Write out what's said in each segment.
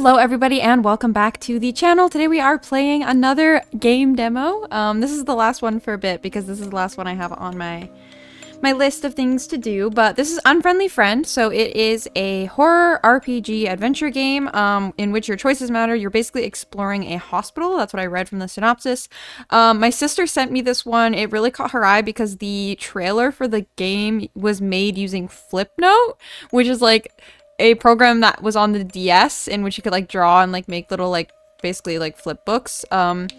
Hello everybody and welcome back to the channel. Today we are playing another game demo. This is the last one for a bit because this is the last one I have on my list of things to do, but this is Unfriendly Friend. So it is a horror RPG adventure game in which your choices matter. You're basically exploring a hospital. That's what I read from the synopsis. My sister sent me this one. It really caught her eye because the trailer for the game was made using Flipnote, which is like a program that was on the DS in which you could like draw and like make little like basically like flip books. And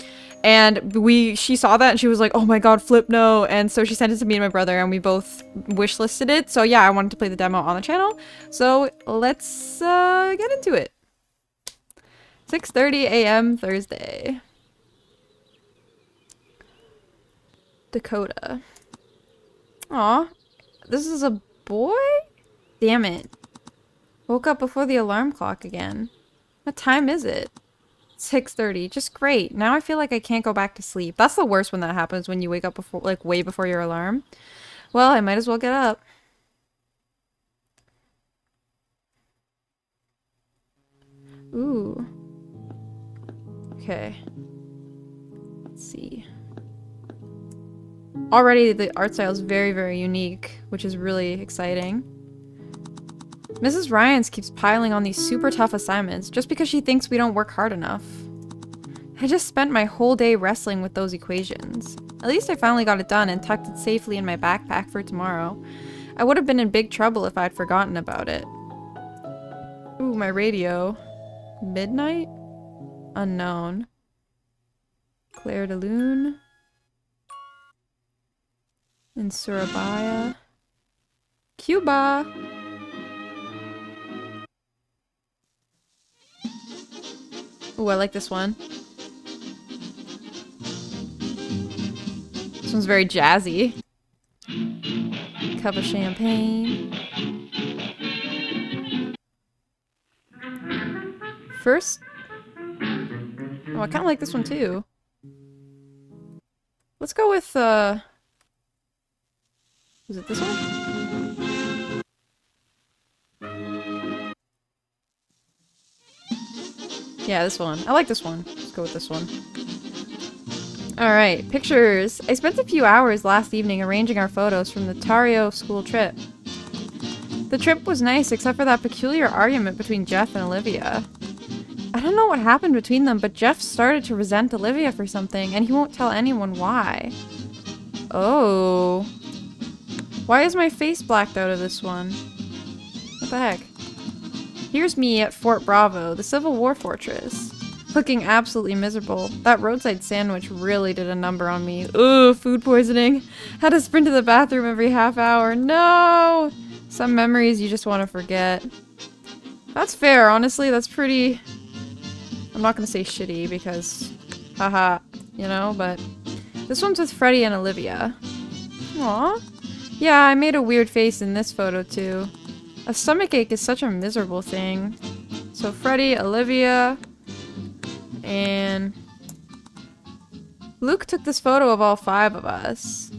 she saw that and she was like, oh my god, Flipnote, and so she sent it to me and my brother and we both wishlisted it. So yeah, I wanted to play the demo on the channel, so let's get into it. 6:30 a.m. Thursday. Dakota. Aw, this is a boy? Damn it. Woke up before the alarm clock again. What time is it? 6:30. Just great. Now I feel like I can't go back to sleep. That's the worst when that happens, when you wake up before, like, way before your alarm. Well, I might as well get up. Ooh. Okay. Let's see. Already the art style is very, very unique, which is really exciting. Mrs. Ryans keeps piling on these super tough assignments just because she thinks we don't work hard enough. I just spent my whole day wrestling with those equations. At least I finally got it done and tucked it safely in my backpack for tomorrow. I would have been in big trouble if I'd forgotten about it. Ooh, my radio. Midnight? Unknown. Claire de Lune. In Surabaya. Cuba! Ooh, I like this one. This one's very jazzy. Cup of champagne. First... Oh, I kind of like this one too. Let's go with, was it this one? Yeah, this one. I like this one. Let's go with this one. Alright, pictures. I spent a few hours last evening arranging our photos from the Tario school trip. The trip was nice except for that peculiar argument between Jeff and Olivia. I don't know what happened between them, but Jeff started to resent Olivia for something, and he won't tell anyone why. Oh. Why is my face blacked out of this one? What the heck? Here's me at Fort Bravo, the Civil War fortress. Looking absolutely miserable. That roadside sandwich really did a number on me. Ugh, food poisoning. Had to sprint to the bathroom every half hour. No! Some memories you just want to forget. That's fair, honestly. That's pretty... I'm not gonna say shitty because... Haha, you know, but... This one's with Freddie and Olivia. Aw. Yeah, I made a weird face in this photo too. A stomachache is such a miserable thing. So Freddie, Olivia, and Luke took this photo of all 5 of us.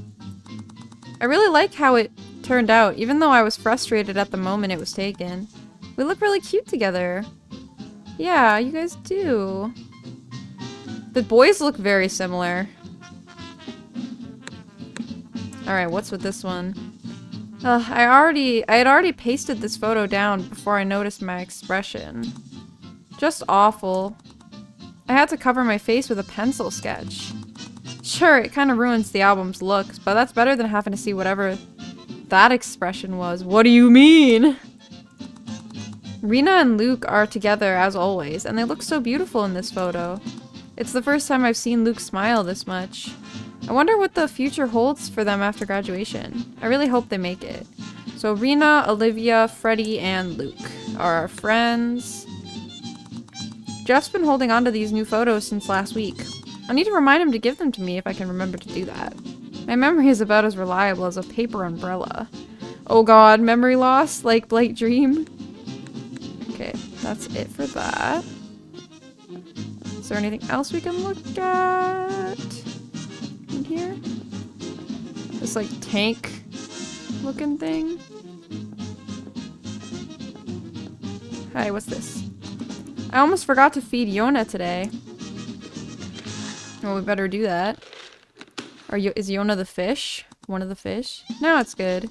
I really like how it turned out, even though I was frustrated at the moment it was taken. We look really cute together. Yeah, you guys do. The boys look very similar. Alright, what's with this one? I had already pasted this photo down before I noticed my expression. Just awful. I had to cover my face with a pencil sketch. Sure, it kind of ruins the album's looks, but that's better than having to see whatever that expression was. What do you mean? Rena and Luke are together as always, and they look so beautiful in this photo. It's the first time I've seen Luke smile this much. I wonder what the future holds for them after graduation. I really hope they make it. So Rena, Olivia, Freddie, and Luke are our friends. Jeff's been holding on to these new photos since last week. I need to remind him to give them to me if I can remember to do that. My memory is about as reliable as a paper umbrella. Oh god, memory loss? Like Blight Dream? Okay, that's it for that. Is there anything else we can look at? Here? This like tank looking thing. Hi, what's this? I almost forgot to feed Yona today. Well, we better do that. Is Yona the fish? One of the fish? No, it's good.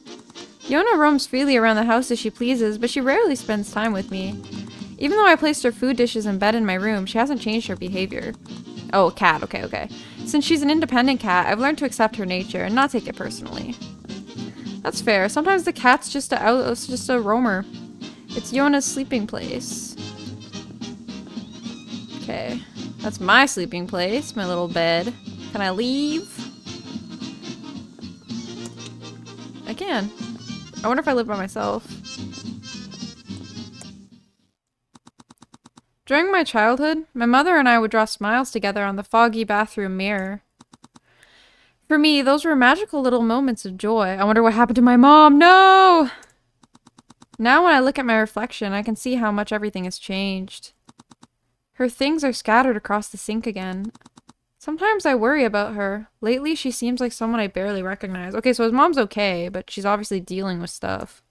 Yona roams freely around the house as she pleases, but she rarely spends time with me. Even though I placed her food dishes in bed in my room, she hasn't changed her behavior. Oh, cat. Okay, okay. Since she's an independent cat, I've learned to accept her nature and not take it personally. That's fair. Sometimes the cat's just a roamer. It's Yona's sleeping place. Okay. That's my sleeping place, my little bed. Can I leave? I can. I wonder if I live by myself. During my childhood, my mother and I would draw smiles together on the foggy bathroom mirror. For me, those were magical little moments of joy. I wonder what happened to my mom. No! Now when I look at my reflection, I can see how much everything has changed. Her things are scattered across the sink again. Sometimes I worry about her. Lately, she seems like someone I barely recognize. Okay, so his mom's okay, but she's obviously dealing with stuff.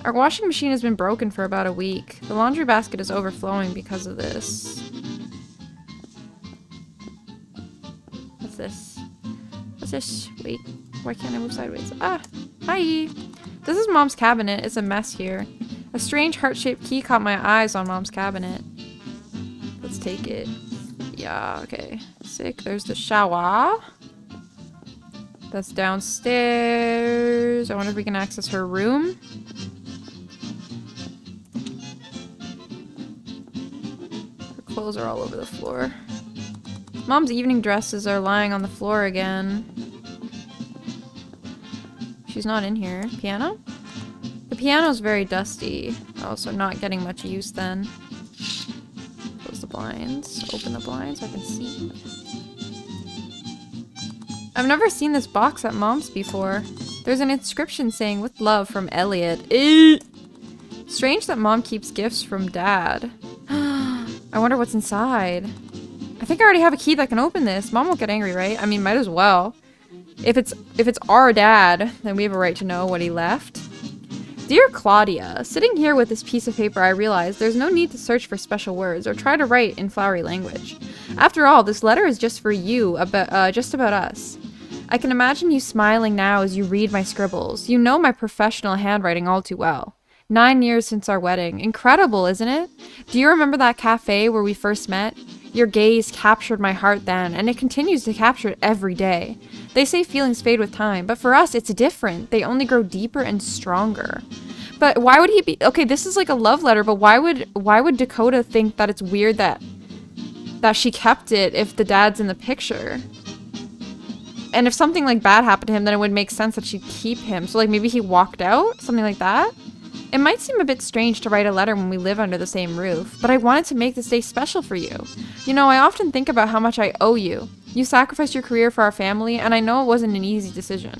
Our washing machine has been broken for about a week. The laundry basket is overflowing because of this. What's this? What's this? Wait, why can't I move sideways? Ah, hi! This is Mom's cabinet. It's a mess here. A strange heart-shaped key caught my eyes on Mom's cabinet. Let's take it. Yeah, okay. Sick. There's the shower. That's downstairs. I wonder if we can access her room. Her clothes are all over the floor. Mom's evening dresses are lying on the floor again. She's not in here. Piano? The piano's very dusty. Oh, so not getting much use then. Close the blinds. Open the blinds so I can see. I've never seen this box at Mom's before. There's an inscription saying, "With love from Elliot." Strange that Mom keeps gifts from Dad. I wonder what's inside. I think I already have a key that can open this. Mom won't get angry, right? I mean, might as well. If it's our dad, then we have a right to know what he left. Dear Claudia, sitting here with this piece of paper, I realize there's no need to search for special words or try to write in flowery language. After all, this letter is just for you, just about us. I can imagine you smiling now as you read my scribbles. You know my professional handwriting all too well. 9 years since our wedding. Incredible, isn't it? Do you remember that cafe where we first met? Your gaze captured my heart then, and it continues to capture it every day. They say feelings fade with time, but for us, it's different. They only grow deeper and stronger. But why would he be... Okay, this is like a love letter, but why would Dakota think that it's weird that she kept it if the dad's in the picture? And if something like bad happened to him, then it would make sense that she'd keep him. So like maybe he walked out? Something like that? It might seem a bit strange to write a letter when we live under the same roof, but I wanted to make this day special for you. You know, I often think about how much I owe you. You sacrificed your career for our family, and I know it wasn't an easy decision.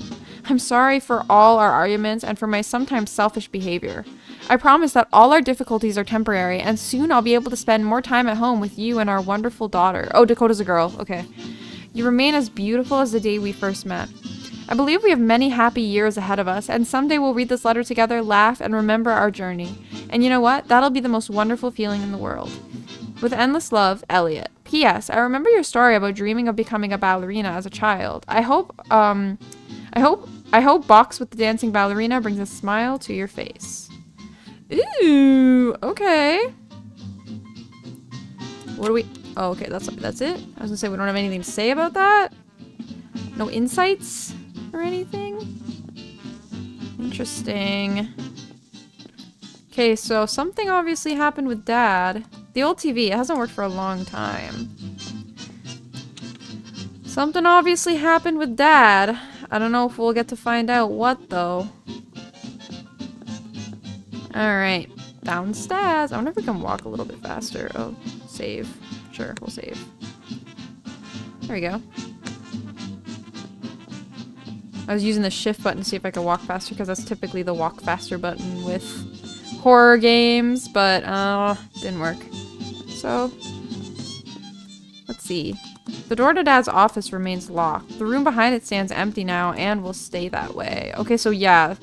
I'm sorry for all our arguments and for my sometimes selfish behavior. I promise that all our difficulties are temporary, and soon I'll be able to spend more time at home with you and our wonderful daughter. Oh, Dakota's a girl. Okay. You remain as beautiful as the day we first met. I believe we have many happy years ahead of us, and someday we'll read this letter together, laugh, and remember our journey. And you know what? That'll be the most wonderful feeling in the world. With endless love, Elliot. P.S. I remember your story about dreaming of becoming a ballerina as a child. I hope Box with the Dancing Ballerina brings a smile to your face. Ooh, okay. What do we... Oh, okay, that's it? I was gonna say we don't have anything to say about that. No insights or anything? Interesting. Okay, so something obviously happened with Dad. The old TV, it hasn't worked for a long time. Something obviously happened with Dad. I don't know if we'll get to find out what, though. Alright, downstairs. I wonder if we can walk a little bit faster. Oh, save. Sure, we'll save. There we go. I was using the shift button to see if I could walk faster, because that's typically the walk faster button with horror games, but didn't work. So, let's see. The door to Dad's office remains locked. The room behind it stands empty now and will stay that way. Okay, so yeah.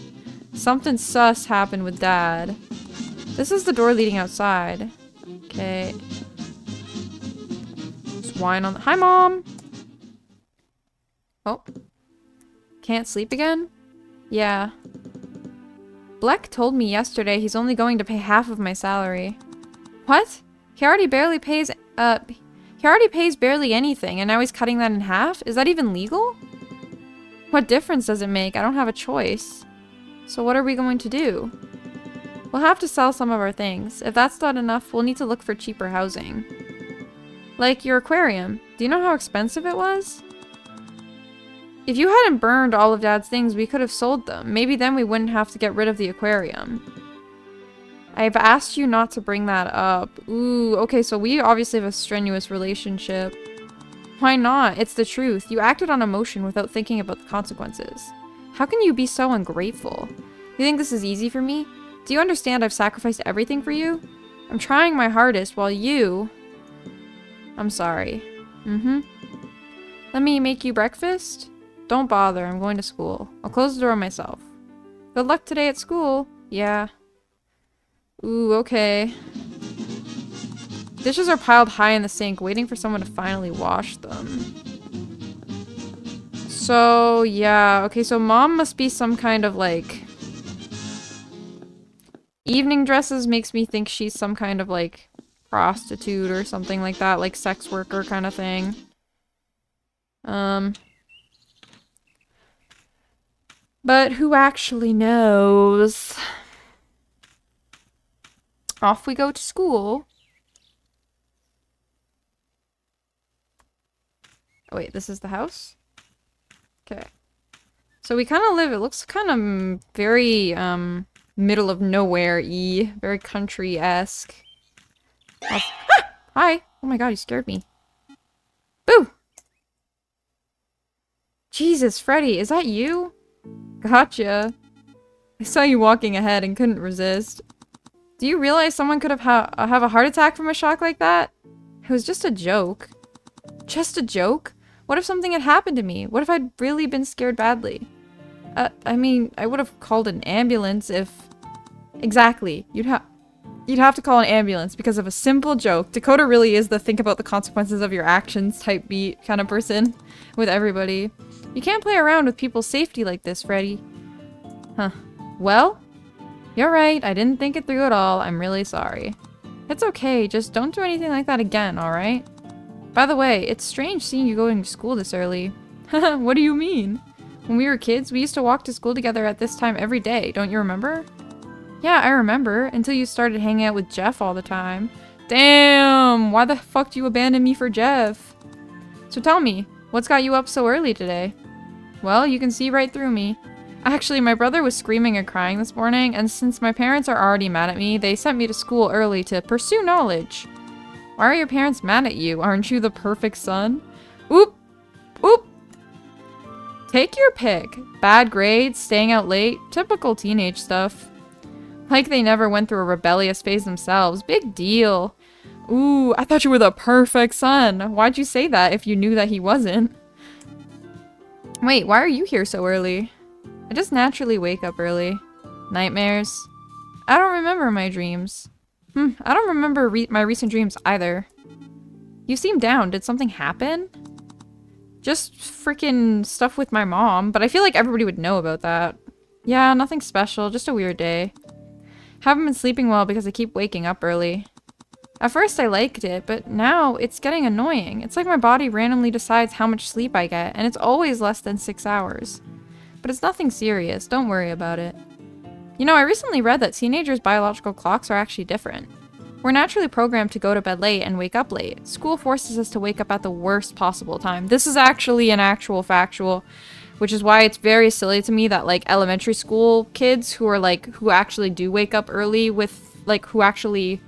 Something sus happened with Dad. This is the door leading outside. Okay. Just wine on the- Hi, Mom! Oh. Can't sleep again? Yeah. Bleck told me yesterday he's only going to pay half of my salary. What? He already barely pays barely anything, and now he's cutting that in half? Is that even legal? What difference does it make? I don't have a choice. So what are we going to do? We'll have to sell some of our things. If that's not enough, we'll need to look for cheaper housing. Like your aquarium. Do you know how expensive it was? If you hadn't burned all of Dad's things, we could have sold them. Maybe then we wouldn't have to get rid of the aquarium. I've asked you not to bring that up. Ooh, okay, so we obviously have a strenuous relationship. Why not? It's the truth. You acted on emotion without thinking about the consequences. How can you be so ungrateful? You think this is easy for me? Do you understand I've sacrificed everything for you? I'm trying my hardest while you... I'm sorry. Let me make you breakfast? Don't bother, I'm going to school. I'll close the door myself. Good luck today at school. Yeah. Ooh, okay. Dishes are piled high in the sink, waiting for someone to finally wash them. So, yeah. Okay, so Mom must be some kind of, like... Evening dresses makes me think she's some kind of, like, prostitute or something like that. Like, sex worker kind of thing. But who actually knows? Off we go to school. Oh wait, this is the house? Okay. So we kind of live, it looks kind of very, middle of nowhere-y. Very country-esque. Ah! Hi! Oh my god, you scared me. Boo! Jesus, Freddy, is that you? Gotcha. I saw you walking ahead and couldn't resist. Do you realize someone could have a heart attack from a shock like that? It was just a joke. Just a joke? What if something had happened to me? What if I'd really been scared badly? I mean, I would have called an ambulance if... Exactly. You'd have to call an ambulance because of a simple joke. Dakota really is the think about the consequences of your actions type beat kind of person with everybody. You can't play around with people's safety like this, Freddy. Huh. Well, you're right. I didn't think it through at all. I'm really sorry. It's okay. Just don't do anything like that again, alright? By the way, it's strange seeing you going to school this early. What do you mean? When we were kids, we used to walk to school together at this time every day. Don't you remember? Yeah, I remember. Until you started hanging out with Jeff all the time. Damn! Why the fuck do you abandon me for Jeff? So tell me, what's got you up so early today? Well, you can see right through me. Actually, my brother was screaming and crying this morning, and since my parents are already mad at me, they sent me to school early to pursue knowledge. Why are your parents mad at you? Aren't you the perfect son? Oop! Oop! Take your pick. Bad grades, staying out late, typical teenage stuff. Like they never went through a rebellious phase themselves. Big deal. Ooh, I thought you were the perfect son. Why'd you say that if you knew that he wasn't? Wait, why are you here so early? I just naturally wake up early. Nightmares? I don't remember my dreams. I don't remember my recent dreams either. You seem down. Did something happen? Just freaking stuff with my mom, but I feel like everybody would know about that. Yeah, nothing special, just a weird day. Haven't been sleeping well because I keep waking up early. At first I liked it, but now it's getting annoying. It's like my body randomly decides how much sleep I get, and it's always less than 6 hours. But it's nothing serious, don't worry about it. You know, I recently read that teenagers' biological clocks are actually different. We're naturally programmed to go to bed late and wake up late. School forces us to wake up at the worst possible time. This is actually an actual factual, which is why it's very silly to me that, like, elementary school kids who are, like, who actually do wake up early with, like, who actually,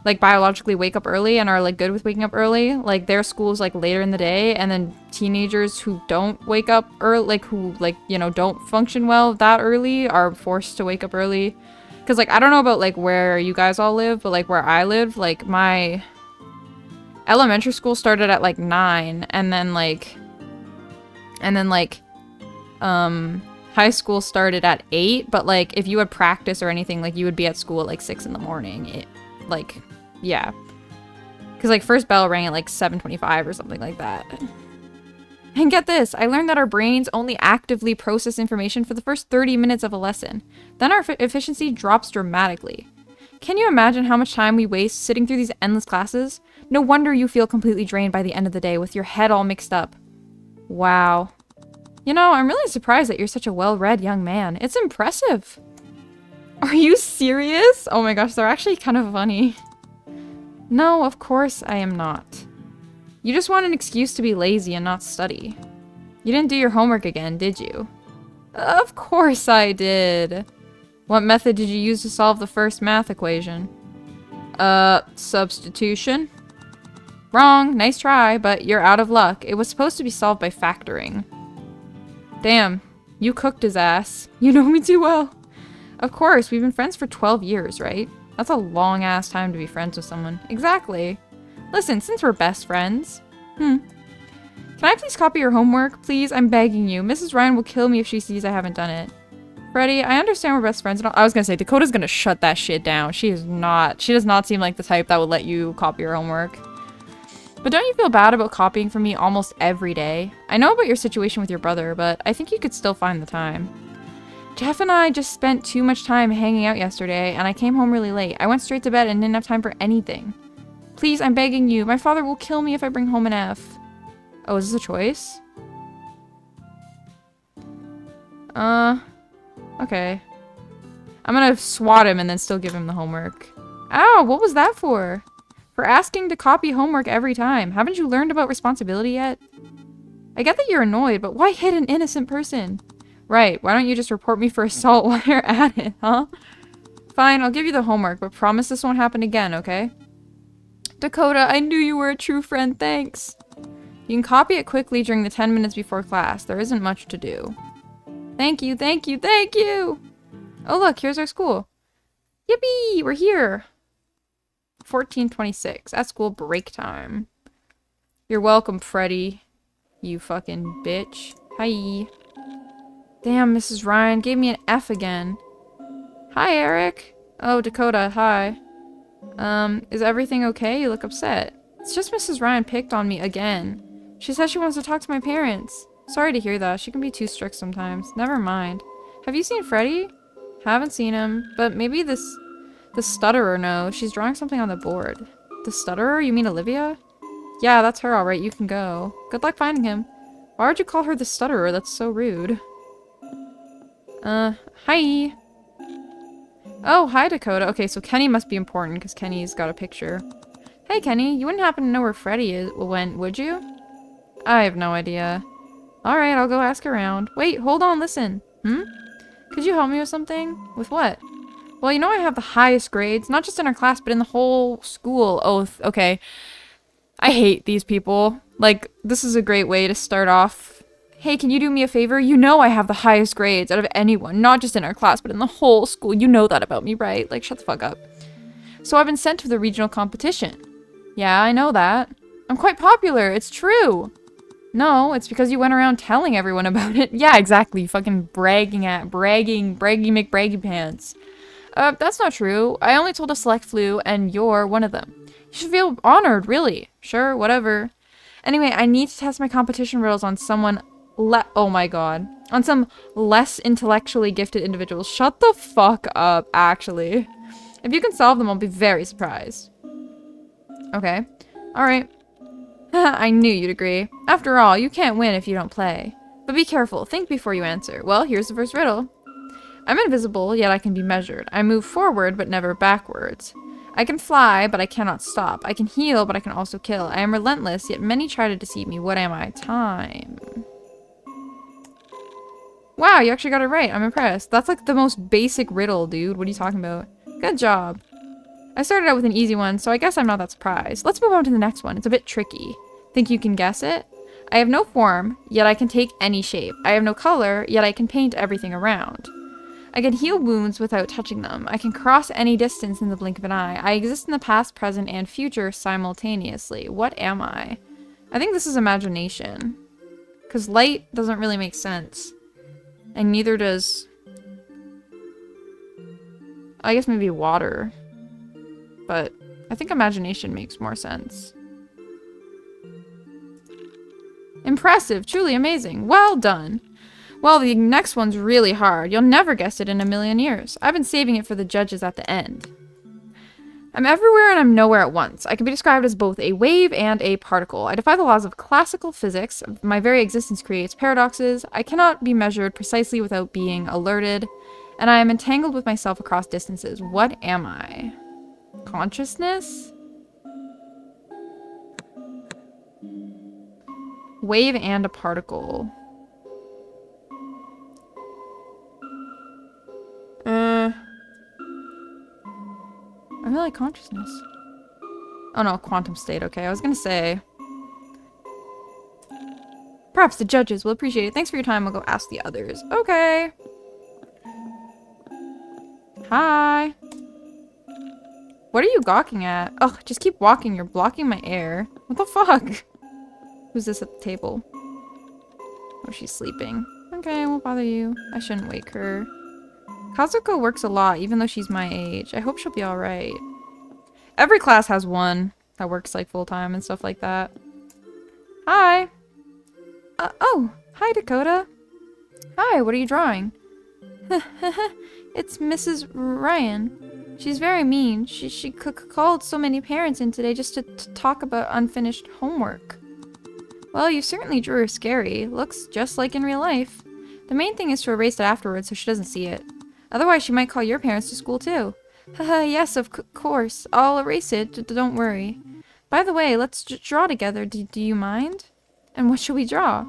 like, biologically wake up early and are, like, good with waking up early, like, their school's, like, later in the day, and then teenagers who don't wake up early, like, who, like, you know, don't function well that early are forced to wake up early. Because, like, I don't know about, like, where you guys all live, but, like, where I live, like, my elementary school started at, like, 9, and then, like, high school started at 8, but like if you had practice or anything, like you would be at school at like 6 in the morning. Yeah. Because like first bell rang at like 7:25 or something like that. And get this, I learned that our brains only actively process information for the first 30 minutes of a lesson. Then our efficiency drops dramatically. Can you imagine how much time we waste sitting through these endless classes? No wonder you feel completely drained by the end of the day with your head all mixed up. Wow. You know, I'm really surprised that you're such a well-read young man. It's impressive. Are you serious? Oh my gosh, they're actually kind of funny. No, of course I am not. You just want an excuse to be lazy and not study. You didn't do your homework again, did you? Of course I did. What method did you use to solve the first math equation? Substitution. Wrong, nice try, but you're out of luck. It was supposed to be solved by factoring. Damn, you cooked his ass. You know me too well. Of course, we've been friends for 12 years, right? That's a long-ass time to be friends with someone. Exactly. Listen, since we're best friends... Can I please copy your homework? Please, I'm begging you. Mrs. Ryan will kill me if she sees I haven't done it. Freddie, I understand we're best friends and all. I was gonna say, Dakota's gonna shut that shit down. She does not seem like the type that would let you copy your homework. But don't you feel bad about copying from me almost every day? I know about your situation with your brother, but I think you could still find the time. Jeff and I just spent too much time hanging out yesterday, and I came home really late. I went straight to bed and didn't have time for anything. Please, I'm begging you. My father will kill me if I bring home an F. Oh, is this a choice? Okay. I'm gonna swat him and then still give him the homework. Ow, what was that for? For asking to copy homework every time. Haven't you learned about responsibility yet? I get that you're annoyed, but why hit an innocent person? Right, why don't you just report me for assault while you're at it, huh? Fine, I'll give you the homework, but promise this won't happen again, okay? Dakota, I knew you were a true friend, thanks. You can copy it quickly during the 10 minutes before class. There isn't much to do. Thank you, thank you, thank you! Oh look, here's our school. Yippee, we're here. 14:26, at school break time. You're welcome, Freddie. You fucking bitch. Hi. Damn, Mrs. Ryan gave me an F again. Hi, Eric. Oh, Dakota, hi. Is everything okay? You look upset. It's just Mrs. Ryan picked on me again. She says she wants to talk to my parents. Sorry to hear that. She can be too strict sometimes. Never mind. Have you seen Freddie? Haven't seen him, but maybe the stutterer knows. She's drawing something on the board. The stutterer? You mean Olivia? Yeah, that's her alright. You can go. Good luck finding him. Why would you call her the stutterer? That's so rude. Hi. Oh, hi, Dakota. Okay, so Kenny must be important because Kenny's got a picture. Hey, Kenny, you wouldn't happen to know where Freddie went, would you? I have no idea. Alright, I'll go ask around. Wait, hold on, listen. Could you help me with something? With what? Well, you know I have the highest grades, not just in our class, but in the whole school. Oh, okay. I hate these people. Like, this is a great way to start off. Hey, can you do me a favor? You know I have the highest grades out of anyone, not just in our class, but in the whole school. You know that about me, right? Like, shut the fuck up. So I've been sent to the regional competition. Yeah, I know that. I'm quite popular. It's true. No, it's because you went around telling everyone about it. Yeah, exactly. Fucking bragging McBraggy Pants. That's not true. I only told a select few, and you're one of them. You should feel honored, really. Sure, whatever. Anyway, I need to test my competition riddles on someone oh my god. On some less intellectually gifted individuals. Shut the fuck up, actually. If you can solve them, I'll be very surprised. Okay. Alright. I knew you'd agree. After all, you can't win if you don't play. But be careful. Think before you answer. Well, here's the first riddle. I'm invisible, yet I can be measured. I move forward, but never backwards. I can fly, but I cannot stop. I can heal, but I can also kill. I am relentless, yet many try to deceive me. What am I? Time. Wow, you actually got it right. I'm impressed. That's like the most basic riddle, dude. What are you talking about? Good job. I started out with an easy one, so I guess I'm not that surprised. Let's move on to the next one. It's a bit tricky. Think you can guess it? I have no form, yet I can take any shape. I have no color, yet I can paint everything around. I can heal wounds without touching them. I can cross any distance in the blink of an eye. I exist in the past, present, and future simultaneously. What am I? I think this is imagination. Because light doesn't really make sense. And neither does... I guess maybe water. But I think imagination makes more sense. Impressive. Truly amazing. Well done. Well, the next one's really hard. You'll never guess it in a million years. I've been saving it for the judges at the end. I'm everywhere and I'm nowhere at once. I can be described as both a wave and a particle. I defy the laws of classical physics. My very existence creates paradoxes. I cannot be measured precisely without being alerted. And I am entangled with myself across distances. What am I? Consciousness? Wave and a particle. I feel like consciousness. Oh no, quantum state. Okay, I was gonna say. Perhaps the judges will appreciate it. Thanks for your time. I'll go ask the others. Okay. Hi. What are you gawking at? Ugh, just keep walking. You're blocking my air. What the fuck? Who's this at the table? Oh, she's sleeping. Okay, I won't bother you. I shouldn't wake her. Kazuko works a lot, even though she's my age. I hope she'll be alright. Every class has one that works like full-time and stuff like that. Hi! Oh! Hi, Dakota! Hi, what are you drawing? It's Mrs. Ryan. She's very mean. She called so many parents in today just to talk about unfinished homework. Well, you certainly drew her scary. Looks just like in real life. The main thing is to erase it afterwards so she doesn't see it. Otherwise, she might call your parents to school too. Haha, yes, of course. I'll erase it, don't worry. By the way, let's draw together. Do you mind? And what should we draw?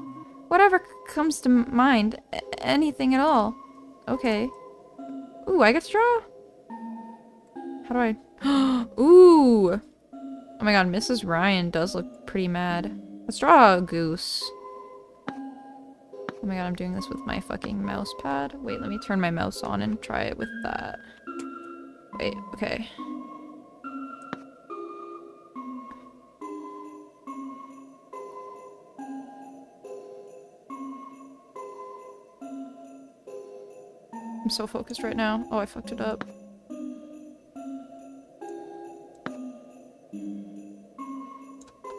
Whatever comes to mind. Anything at all. Okay. Ooh, I get to draw? How do I... Ooh! Oh my god, Mrs. Ryan does look pretty mad. Let's draw a goose. Oh my god, I'm doing this with my fucking mouse pad. Wait, let me turn my mouse on and try it with that. Wait, okay. I'm so focused right now. Oh, I fucked it up.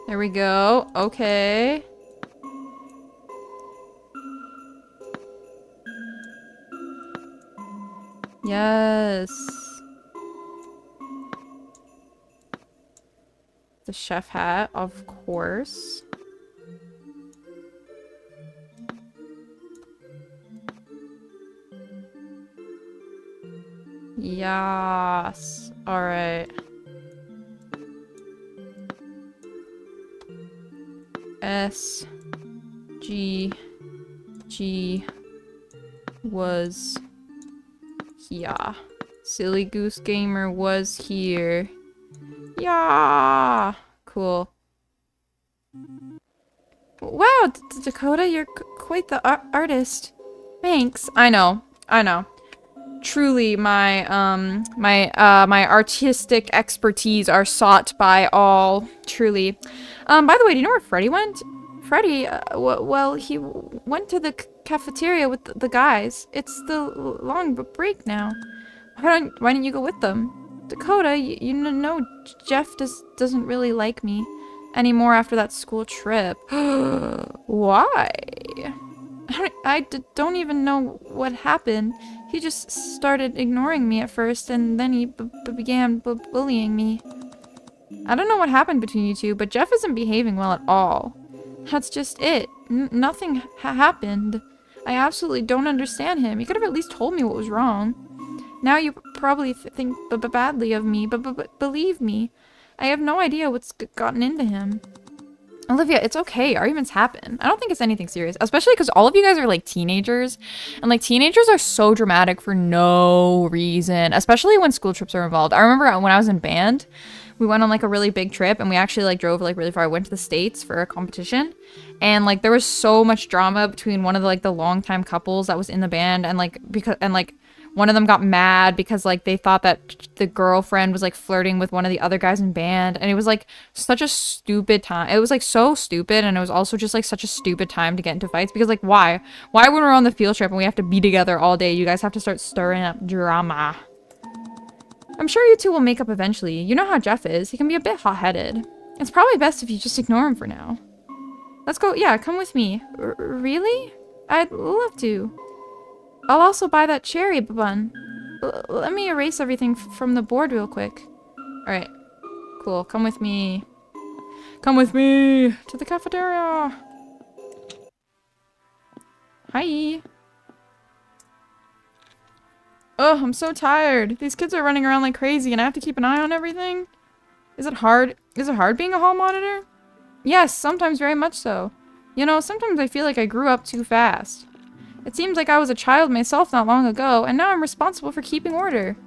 There we go. Okay. Yes. The chef hat, of course. Yes. All right. S G was yeah. Silly Goose Gamer was here. Yeah. Cool. Wow, Dakota, you're quite the artist. Thanks. I know. Truly, my my artistic expertise are sought by all. Truly. By the way, do you know where Freddy went? Freddy, well, he went to the cafeteria with the guys. It's the long break now. Why don't you go with them? Dakota, you know Jeff doesn't really like me anymore after that school trip. Why? I don't even know what happened. He just started ignoring me at first, and then he began bullying me. I don't know what happened between you two, but Jeff isn't behaving well at all. That's just it. Nothing happened. I absolutely don't understand him. He could have at least told me what was wrong. Now you probably think badly of me, but believe me, I have no idea what's gotten into him. Olivia, it's okay. Arguments happen. I don't think it's anything serious, especially because all of you guys are like teenagers, and like teenagers are so dramatic for no reason, especially when school trips are involved. I remember when I was in band, we went on like a really big trip, and we actually like drove like really far. I went to the States for a competition, and like there was so much drama between one of the longtime couples that was in the band, and like One of them got mad because, like, they thought that the girlfriend was, like, flirting with one of the other guys in band. And it was, like, such a stupid time. It was, like, so stupid. And it was also just, like, such a stupid time to get into fights. Because, like, why? Why when we're on the field trip and we have to be together all day, you guys have to start stirring up drama? I'm sure you two will make up eventually. You know how Jeff is. He can be a bit hot-headed. It's probably best if you just ignore him for now. Let's go. Yeah, come with me. Really? I'd love to. I'll also buy that cherry bun. Let me erase everything from the board real quick. Alright. Cool. Come with me. Come with me to the cafeteria. Hi. Oh, I'm so tired. These kids are running around like crazy and I have to keep an eye on everything. Is it hard? Is it hard being a hall monitor? Yes, sometimes very much so. You know, sometimes I feel like I grew up too fast. It seems like I was a child myself not long ago, and now I'm responsible for keeping order.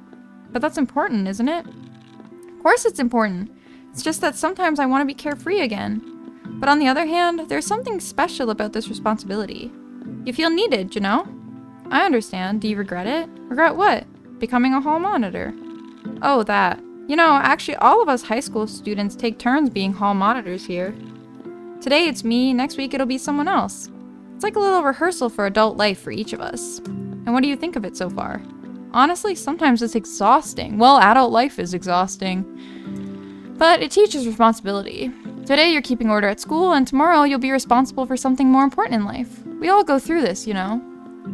But that's important, isn't it? Of course it's important. It's just that sometimes I want to be carefree again. But on the other hand, there's something special about this responsibility. You feel needed, you know? I understand. Do you regret it? Regret what? Becoming a hall monitor. Oh, that. You know, actually all of us high school students take turns being hall monitors here. Today it's me, next week it'll be someone else. It's like a little rehearsal for adult life for each of us. And what do you think of it so far? Honestly, sometimes it's exhausting. Well, adult life is exhausting. But it teaches responsibility. Today you're keeping order at school, and tomorrow you'll be responsible for something more important in life. We all go through this, you know.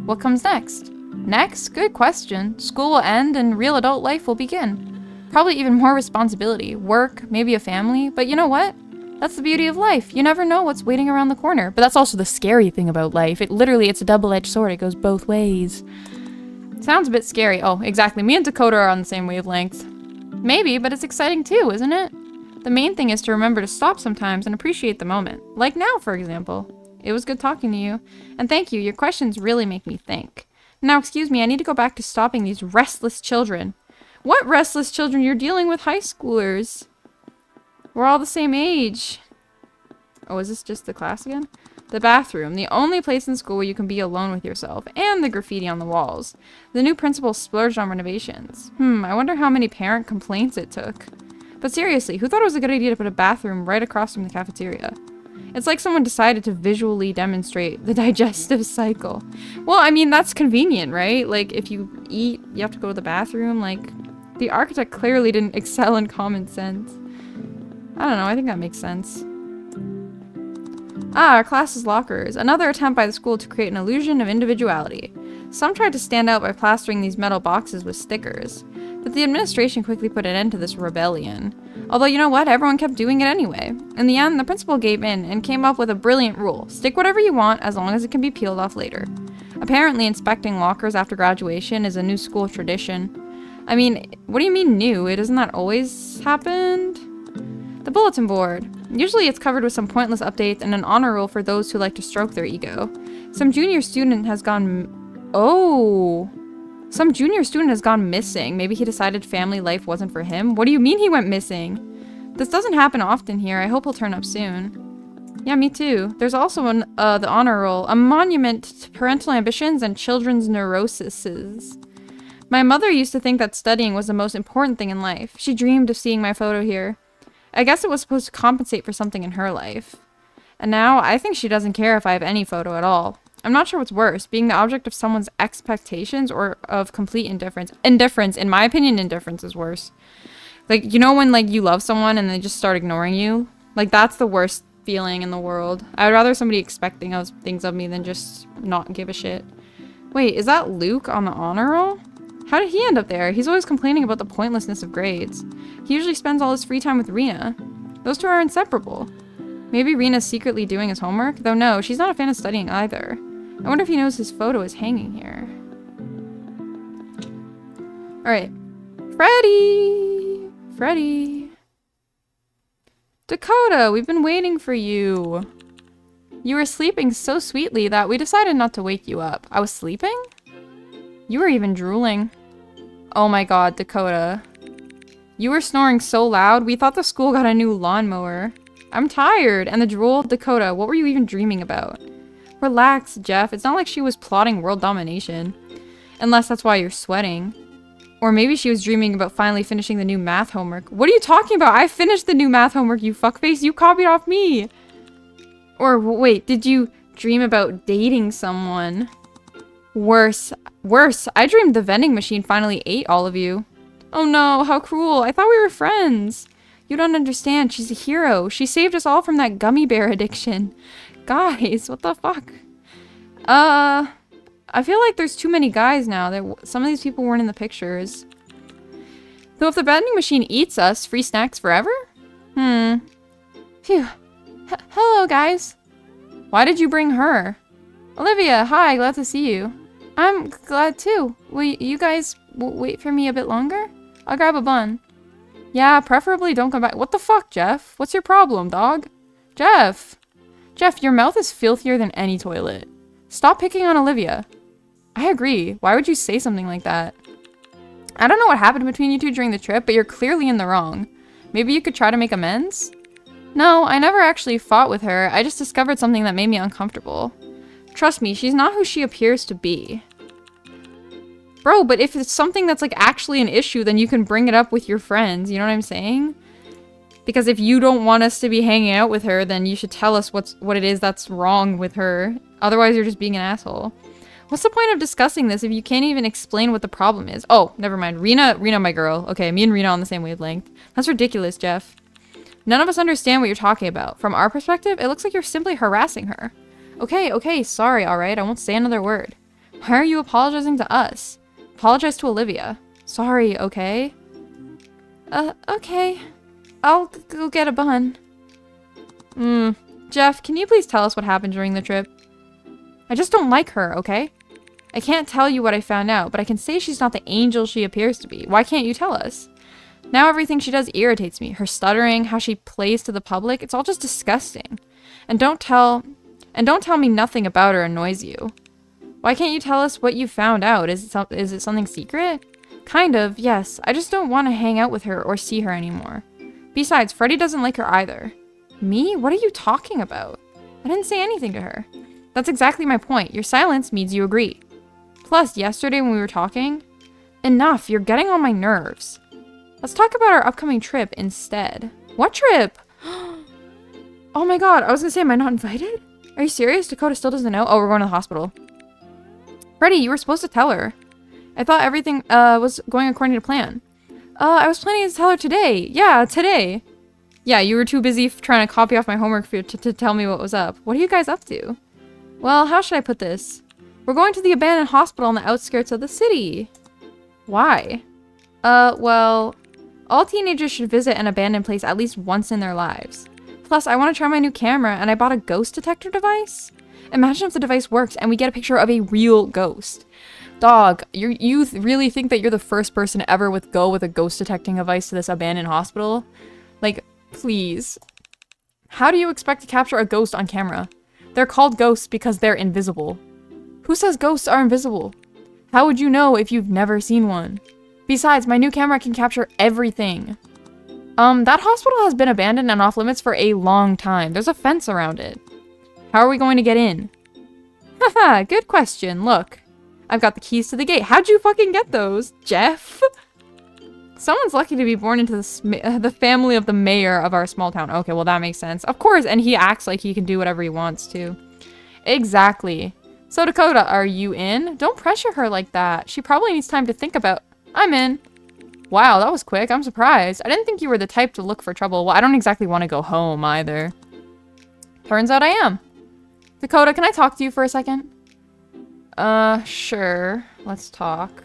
What comes next? Next? Good question. School will end and real adult life will begin. Probably even more responsibility. Work, maybe a family. But you know what? That's the beauty of life. You never know what's waiting around the corner. But that's also the scary thing about life. It's a double-edged sword. It goes both ways. Sounds a bit scary. Oh, exactly. Me and Dakota are on the same wavelength. Maybe, but it's exciting too, isn't it? The main thing is to remember to stop sometimes and appreciate the moment. Like now, for example. It was good talking to you. And thank you. Your questions really make me think. Now, excuse me, I need to go back to stopping these restless children. What restless children? You're dealing with high schoolers. We're all the same age. Oh, is this just the class again? The bathroom, the only place in school where you can be alone with yourself, and the graffiti on the walls. The new principal splurged on renovations. I wonder how many parent complaints it took. But seriously, who thought it was a good idea to put a bathroom right across from the cafeteria? It's like someone decided to visually demonstrate the digestive cycle. Well, I mean, that's convenient, right? Like, if you eat, you have to go to the bathroom. Like, the architect clearly didn't excel in common sense. I don't know, I think that makes sense. Ah, our class's lockers. Another attempt by the school to create an illusion of individuality. Some tried to stand out by plastering these metal boxes with stickers. But the administration quickly put an end to this rebellion. Although, you know what? Everyone kept doing it anyway. In the end, the principal gave in and came up with a brilliant rule. Stick whatever you want as long as it can be peeled off later. Apparently, inspecting lockers after graduation is a new school tradition. I mean, what do you mean new? Isn't that always happened? The bulletin board. Usually it's covered with some pointless updates and an honor roll for those who like to stroke their ego. Some junior student has gone missing. Maybe he decided family life wasn't for him. What do you mean he went missing? This doesn't happen often here. I hope he'll turn up soon. Yeah, me too. There's also the honor roll, a monument to parental ambitions and children's neuroses. My mother used to think that studying was the most important thing in life. She dreamed of seeing my photo here. I guess it was supposed to compensate for something in her life. And now, I think she doesn't care if I have any photo at all. I'm not sure what's worse, being the object of someone's expectations or of complete indifference. Indifference, in my opinion, indifference is worse. Like, you know when, like, you love someone and they just start ignoring you? Like, that's the worst feeling in the world. I would rather somebody expecting things of me than just not give a shit. Wait, is that Luke on the honor roll? How did he end up there? He's always complaining about the pointlessness of grades. He usually spends all his free time with Rena. Those two are inseparable. Maybe Rena's secretly doing his homework? Though no, she's not a fan of studying either. I wonder if he knows his photo is hanging here. Alright. Freddy! Dakota, we've been waiting for you. You were sleeping so sweetly that we decided not to wake you up. I was sleeping? You were even drooling. Oh my god, Dakota. You were snoring so loud, we thought the school got a new lawnmower. I'm tired, and the drool, Dakota, what were you even dreaming about? Relax, Jeff, it's not like she was plotting world domination. Unless that's why you're sweating. Or maybe she was dreaming about finally finishing the new math homework. What are you talking about? I finished the new math homework, you fuckface. You copied off me. Or wait, did you dream about dating someone? Worse. Worse. I dreamed the vending machine finally ate all of you. Oh no, how cruel. I thought we were friends. You don't understand. She's a hero. She saved us all from that gummy bear addiction. Guys, what the fuck? I feel like there's too many guys now. Some of these people weren't in the pictures. Though if the vending machine eats us, free snacks forever? Phew. Hello, guys. Why did you bring her? Olivia, hi, glad to see you. I'm glad too. Will you guys wait for me a bit longer? I'll grab a bun. Yeah, preferably don't come back. What the fuck, Jeff? What's your problem, dog? Jeff! Jeff, your mouth is filthier than any toilet. Stop picking on Olivia. I agree. Why would you say something like that? I don't know what happened between you two during the trip, but you're clearly in the wrong. Maybe you could try to make amends? No, I never actually fought with her. I just discovered something that made me uncomfortable. Trust me, she's not who she appears to be. Bro, but if it's something that's like actually an issue, then you can bring it up with your friends. You know what I'm saying? Because if you don't want us to be hanging out with her, then you should tell us what it is that's wrong with her. Otherwise, you're just being an asshole. What's the point of discussing this if you can't even explain what the problem is? Oh, never mind. Rena, my girl. Okay, me and Rena on the same wavelength. That's ridiculous, Jeff. None of us understand what you're talking about. From our perspective, it looks like you're simply harassing her. Okay, sorry, alright? I won't say another word. Why are you apologizing to us? Apologize to Olivia. Sorry, okay? Okay. I'll go get a bun. Jeff, can you please tell us what happened during the trip? I just don't like her, okay? I can't tell you what I found out, but I can say she's not the angel she appears to be. Why can't you tell us? Now everything she does irritates me. Her stuttering, how she plays to the public, it's all just disgusting. And don't tell me nothing about her annoys you. Why can't you tell us what you found out? Is it something secret? Kind of, yes. I just don't want to hang out with her or see her anymore. Besides, Freddie doesn't like her either. Me? What are you talking about? I didn't say anything to her. That's exactly my point. Your silence means you agree. Plus, yesterday when we were talking... Enough, you're getting on my nerves. Let's talk about our upcoming trip instead. What trip? Oh my god, I was gonna say, am I not invited? Are you serious? Dakota still doesn't know? Oh, we're going to the hospital. Freddie, you were supposed to tell her. I thought everything was going according to plan. I was planning to tell her today. Yeah, today. Yeah, you were too busy trying to copy off my homework for to tell me what was up. What are you guys up to? Well, how should I put this? We're going to the abandoned hospital on the outskirts of the city. Why? Well, all teenagers should visit an abandoned place at least once in their lives. Plus, I want to try my new camera, and I bought a ghost detector device. Imagine if the device works and we get a picture of a real ghost. Dog, you really think that you're the first person ever go with a ghost detecting device to this abandoned hospital? Like, please. How do you expect to capture a ghost on camera? They're called ghosts because they're invisible. Who says ghosts are invisible? How would you know if you've never seen one? Besides, my new camera can capture everything. That hospital has been abandoned and off limits for a long time. There's a fence around it. How are we going to get in? Haha, good question. Look. I've got the keys to the gate. How'd you fucking get those, Jeff? Someone's lucky to be born into the family of the mayor of our small town. Okay, well that makes sense. Of course, and he acts like he can do whatever he wants to. Exactly. So Dakota, are you in? Don't pressure her like that. She probably needs time to think about... I'm in. Wow, that was quick. I'm surprised. I didn't think you were the type to look for trouble. Well, I don't exactly want to go home either. Turns out I am. Dakota, can I talk to you for a second? Sure. Let's talk.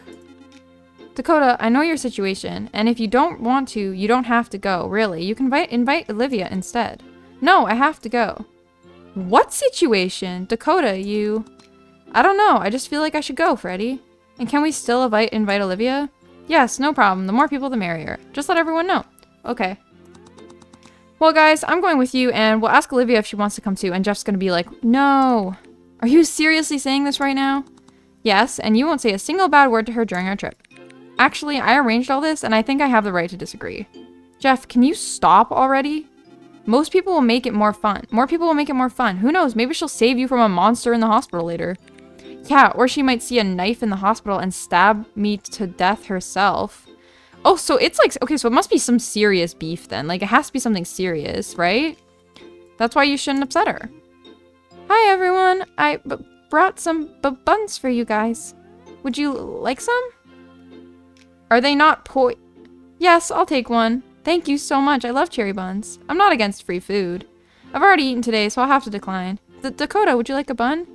Dakota, I know your situation, and if you don't want to, you don't have to go, really. You can invite Olivia instead. No, I have to go. What situation? Dakota, you... I don't know, I just feel like I should go, Freddie. And can we still invite Olivia? Yes, no problem. The more people, the merrier. Just let everyone know. Okay. Well, guys, I'm going with you, and we'll ask Olivia if she wants to come too, and Jeff's gonna be like, no. Are you seriously saying this right now? Yes, and you won't say a single bad word to her during our trip. Actually, I arranged all this, and I think I have the right to disagree. Jeff, can you stop already? Most people will make it more fun. More people will make it more fun. Who knows? Maybe she'll save you from a monster in the hospital later. Yeah, or she might see a knife in the hospital and stab me to death herself. Oh, so it's like, okay, so it must be some serious beef then. Like, it has to be something serious, right? That's why you shouldn't upset her. Hi, everyone. I brought some buns for you guys. Would you like some? Are they not Yes, I'll take one. Thank you so much. I love cherry buns. I'm not against free food. I've already eaten today, so I'll have to decline. Dakota, would you like a bun?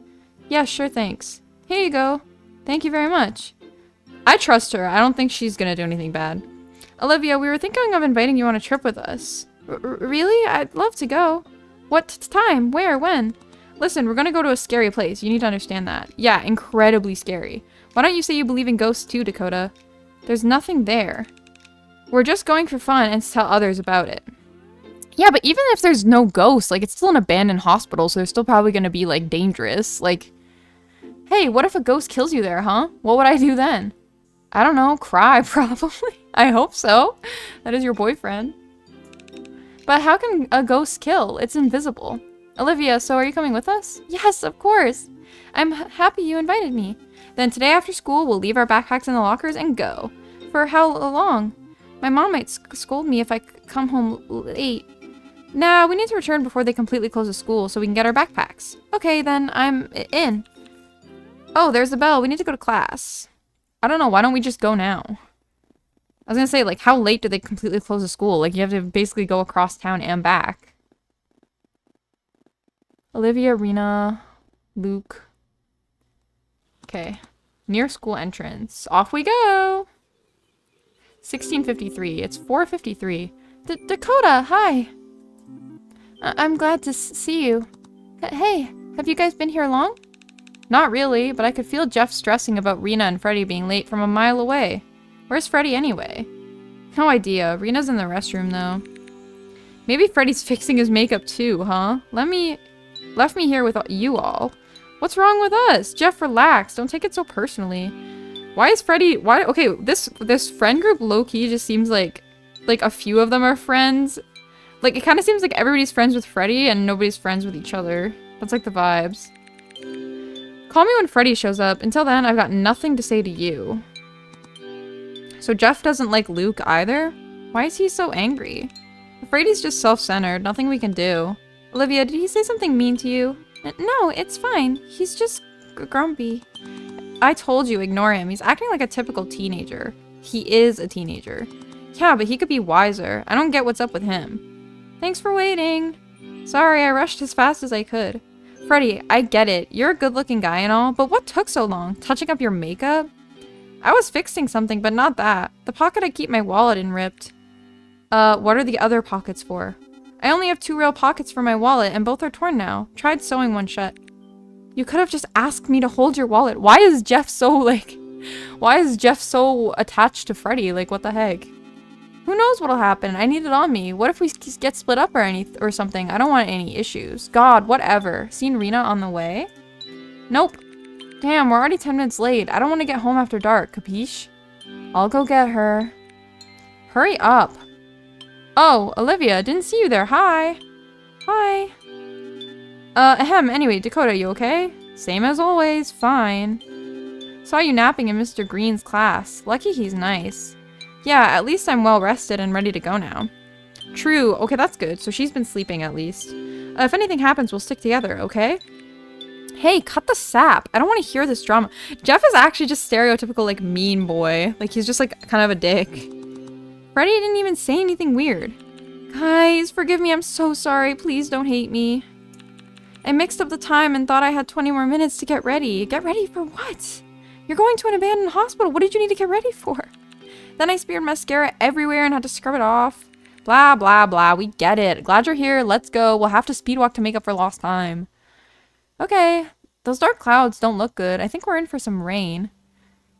Yeah, sure, thanks. Here you go. Thank you very much. I trust her. I don't think she's gonna do anything bad. Olivia, we were thinking of inviting you on a trip with us. Really? I'd love to go. What time? Where? When? Listen, we're gonna go to a scary place. You need to understand that. Yeah, incredibly scary. Why don't you say you believe in ghosts too, Dakota? There's nothing there. We're just going for fun and to tell others about it. Yeah, but even if there's no ghosts, like, it's still an abandoned hospital, so they're still probably gonna be, like, dangerous. Like, hey, what if a ghost kills you there, huh? What would I do then? I don't know, cry, probably. I hope so. That is your boyfriend. But how can a ghost kill? It's invisible. Olivia, so are you coming with us? Yes, of course. I'm happy you invited me. Then today after school, we'll leave our backpacks in the lockers and go. For how long? My mom might scold me if I come home late. Nah, we need to return before they completely close the school so we can get our backpacks. Okay, then I'm in. Oh, there's the bell. We need to go to class. I don't know. Why don't we just go now? I was gonna say, like, how late do they completely close the school? Like, you have to basically go across town and back. Olivia, Rena, Luke. Okay. Near school entrance. Off we go! 16:53. It's 4:53. Dakota, hi! I'm glad to see you. Hey, have you guys been here long? Not really, but I could feel Jeff stressing about Rena and Freddy being late from a mile away. Where's Freddy anyway? No idea. Rena's in the restroom, though. Maybe Freddy's fixing his makeup too, huh? Left me here with you all. What's wrong with us? Jeff, relax. Don't take it so personally. Why is Freddy... Okay, this friend group low-key just seems like a few of them are friends. Like, it kind of seems like everybody's friends with Freddy and nobody's friends with each other. That's like the vibes. Call me when Freddy shows up. Until then, I've got nothing to say to you. So Jeff doesn't like Luke either? Why is he so angry? Afraid he's just self-centered. Nothing we can do. Olivia, did he say something mean to you? No, it's fine. He's just grumpy. I told you, ignore him. He's acting like a typical teenager. He is a teenager. Yeah, but he could be wiser. I don't get what's up with him. Thanks for waiting. Sorry, I rushed as fast as I could. Freddy, I get it. You're a good-looking guy and all, but what took so long? Touching up your makeup? I was fixing something, but not that. The pocket I keep my wallet in ripped. What are the other pockets for? I only have 2 real pockets for my wallet, and both are torn now. Tried sewing one shut. You could have just asked me to hold your wallet. Why is Jeff so attached to Freddy? Like, what the heck? Who knows what'll happen? I need it on me. What if we get split up or something? I don't want any issues. God, whatever. Seen Rena on the way? Nope. Damn, we're already 10 minutes late. I don't want to get home after dark, capiche? I'll go get her. Hurry up. Oh, Olivia, didn't see you there. Hi. Hi. Anyway, Dakota, you okay? Same as always, fine. Saw you napping in Mr. Green's class. Lucky he's nice. Yeah, at least I'm well rested and ready to go now. True. Okay, that's good. So she's been sleeping at least. If anything happens, we'll stick together, okay? Hey, cut the sap. I don't want to hear this drama. Jeff is actually just stereotypical, like, mean boy. Like, he's just, like, kind of a dick. Freddy didn't even say anything weird. Guys, forgive me. I'm so sorry. Please don't hate me. I mixed up the time and thought I had 20 more minutes to get ready. Get ready for what? You're going to an abandoned hospital. What did you need to get ready for? Then I smeared mascara everywhere and had to scrub it off. Blah, blah, blah. We get it. Glad you're here. Let's go. We'll have to speed walk to make up for lost time. Okay. Those dark clouds don't look good. I think we're in for some rain.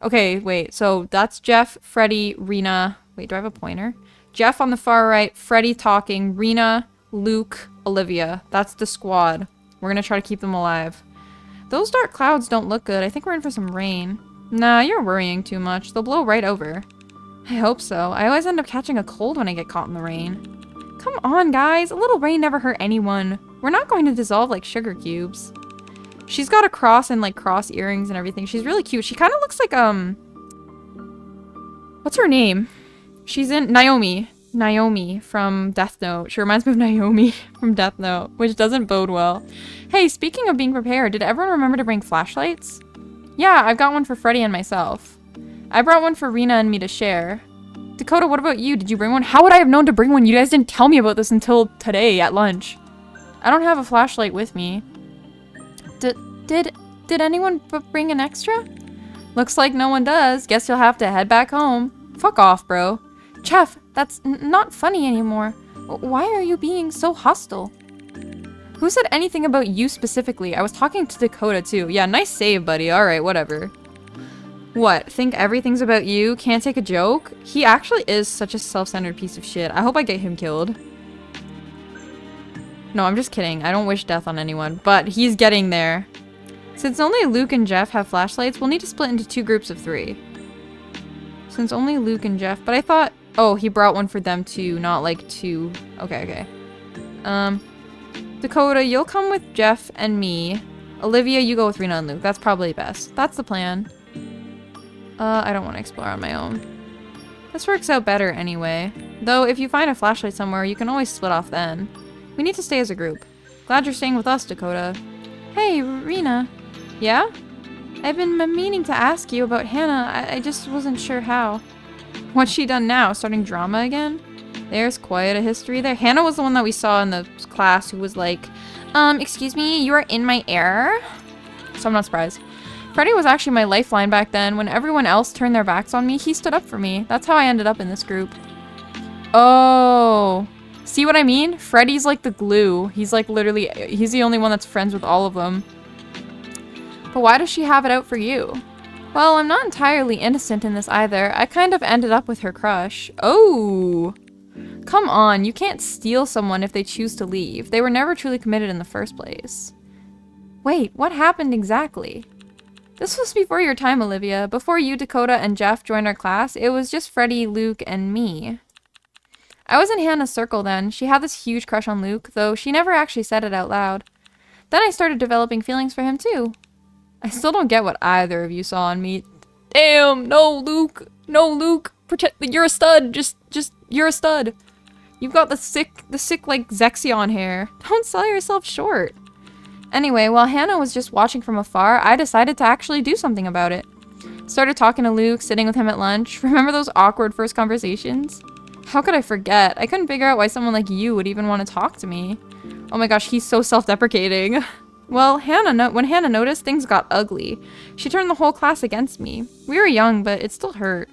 Okay, wait. So that's Jeff, Freddy, Rena. Wait, do I have a pointer? Jeff on the far right, Freddy talking, Rena, Luke, Olivia. That's the squad. We're gonna try to keep them alive. Those dark clouds don't look good. I think we're in for some rain. Nah, you're worrying too much. They'll blow right over. I hope so. I always end up catching a cold when I get caught in the rain. Come on, guys. A little rain never hurt anyone. We're not going to dissolve like sugar cubes. She's got a cross and like cross earrings and everything. She's really cute. She kind of looks like, what's her name? She's in Naomi. Naomi from Death Note. She reminds me of Naomi from Death Note, which doesn't bode well. Hey, speaking of being prepared, did everyone remember to bring flashlights? Yeah, I've got one for Freddy and myself. I brought one for Rena and me to share. Dakota, what about you? Did you bring one? How would I have known to bring one? You guys didn't tell me about this until today at lunch. I don't have a flashlight with me. Did anyone bring an extra? Looks like no one does. Guess you'll have to head back home. Fuck off, bro. Jeff, that's not funny anymore. Why are you being so hostile? Who said anything about you specifically? I was talking to Dakota too. Yeah, nice save, buddy. Alright, whatever. What? Think everything's about you? Can't take a joke? He actually is such a self-centered piece of shit. I hope I get him killed. No, I'm just kidding. I don't wish death on anyone, but he's getting there. Since only Luke and Jeff have flashlights, we'll need to split into 2 groups of 3. Since only Luke and Jeff, but I thought... Oh, he brought one for them too, not like 2... Okay. Dakota, you'll come with Jeff and me. Olivia, you go with Rena and Luke. That's probably best. That's the plan. I don't want to explore on my own. This works out better anyway. Though, if you find a flashlight somewhere, you can always split off then. We need to stay as a group. Glad you're staying with us, Dakota. Hey, Rena. Yeah? I've been meaning to ask you about Hannah. I just wasn't sure how. What's she done now? Starting drama again? There's quite a history there. Hannah was the one that we saw in the class who was like, excuse me, you are in my error? So I'm not surprised. Freddy was actually my lifeline back then. When everyone else turned their backs on me, he stood up for me. That's how I ended up in this group. Oh. See what I mean? Freddy's like the glue. He's like literally, he's the only one that's friends with all of them. But why does she have it out for you? Well, I'm not entirely innocent in this either. I kind of ended up with her crush. Oh. Come on, you can't steal someone if they choose to leave. They were never truly committed in the first place. Wait, what happened exactly? This was before your time, Olivia. Before you, Dakota, and Jeff joined our class, it was just Freddy, Luke, and me. I was in Hannah's circle then. She had this huge crush on Luke, though she never actually said it out loud. Then I started developing feelings for him too. I still don't get what either of you saw in me. Damn, no, Luke. No, Luke. You're a stud. Just, you're a stud. You've got the sick, like, Zexion hair. Don't sell yourself short. Anyway, while Hannah was just watching from afar, I decided to actually do something about it. Started talking to Luke, sitting with him at lunch. Remember those awkward first conversations? How could I forget? I couldn't figure out why someone like you would even want to talk to me. Oh my gosh, he's so self-deprecating. Well, when Hannah noticed, things got ugly. She turned the whole class against me. We were young, but it still hurt.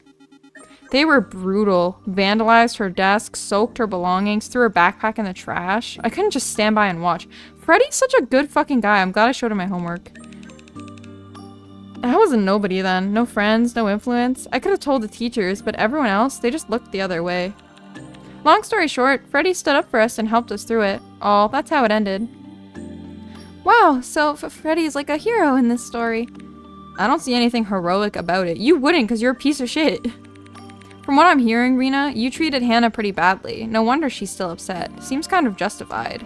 They were brutal. Vandalized her desk, soaked her belongings, threw her backpack in the trash. I couldn't just stand by and watch. Freddy's such a good fucking guy. I'm glad I showed him my homework. I was a nobody then. No friends, no influence. I could have told the teachers, but everyone else, they just looked the other way. Long story short, Freddy stood up for us and helped us through it. Oh, that's how it ended. Wow, so Freddy's like a hero in this story. I don't see anything heroic about it. You wouldn't, because you're a piece of shit. From what I'm hearing, Rena, you treated Hannah pretty badly. No wonder she's still upset. Seems kind of justified.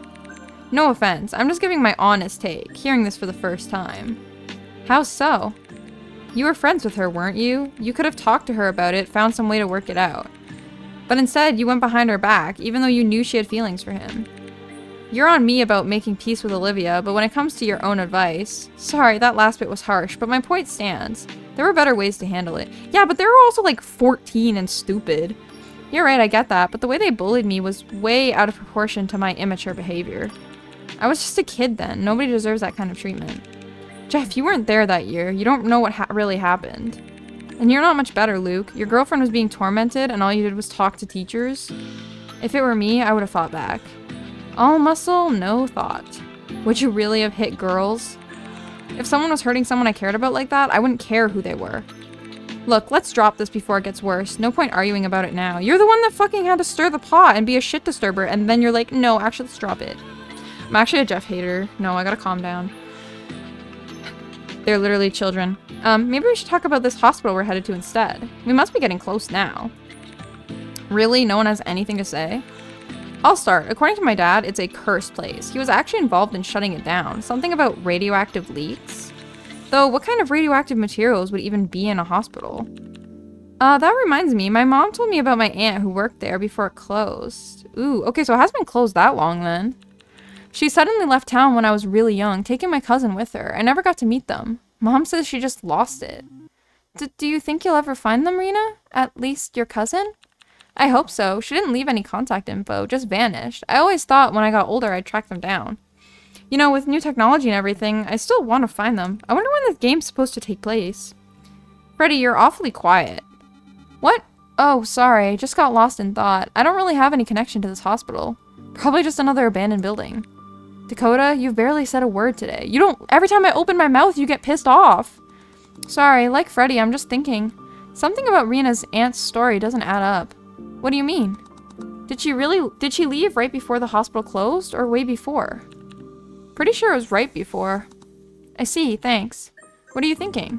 No offense, I'm just giving my honest take, hearing this for the first time. How so? You were friends with her, weren't you? You could have talked to her about it, found some way to work it out. But instead, you went behind her back, even though you knew she had feelings for him. You're on me about making peace with Olivia, but when it comes to your own advice... Sorry, that last bit was harsh, but my point stands. There were better ways to handle it. Yeah, but they were also like 14 and stupid. You're right, I get that, but the way they bullied me was way out of proportion to my immature behavior. I was just a kid then. Nobody deserves that kind of treatment. Jeff, you weren't there that year. You don't know what really happened. And you're not much better, Luke. Your girlfriend was being tormented and all you did was talk to teachers. If it were me, I would have fought back. All muscle, no thought. Would you really have hit girls? If someone was hurting someone I cared about like that, I wouldn't care who they were. Look, let's drop this before it gets worse. No point arguing about it now. You're the one that fucking had to stir the pot and be a shit disturber, and then you're like, no, actually, let's drop it. I'm actually a Jeff hater. No, I gotta calm down. They're literally children. Maybe we should talk about this hospital we're headed to instead. We must be getting close now. Really? No one has anything to say? I'll start. According to my dad, it's a cursed place. He was actually involved in shutting it down. Something about radioactive leaks. Though, what kind of radioactive materials would even be in a hospital? That reminds me. My mom told me about my aunt who worked there before it closed. Ooh, okay, so it hasn't been closed that long then. She suddenly left town when I was really young, taking my cousin with her. I never got to meet them. Mom says she just lost it. Do you think you'll ever find them, Rena? At least your cousin? I hope so. She didn't leave any contact info, just vanished. I always thought when I got older I'd track them down. You know, with new technology and everything, I still want to find them. I wonder when this game's supposed to take place. Freddy, you're awfully quiet. What? Oh, sorry. Just got lost in thought. I don't really have any connection to this hospital. Probably just another abandoned building. Dakota, you've barely said a word today. You don't- Every time I open my mouth, you get pissed off. Sorry, like Freddy, I'm just thinking. Something about Rena's aunt's story doesn't add up. What do you mean? Did she leave right before the hospital closed, or way before? Pretty sure it was right before. I see, thanks. What are you thinking?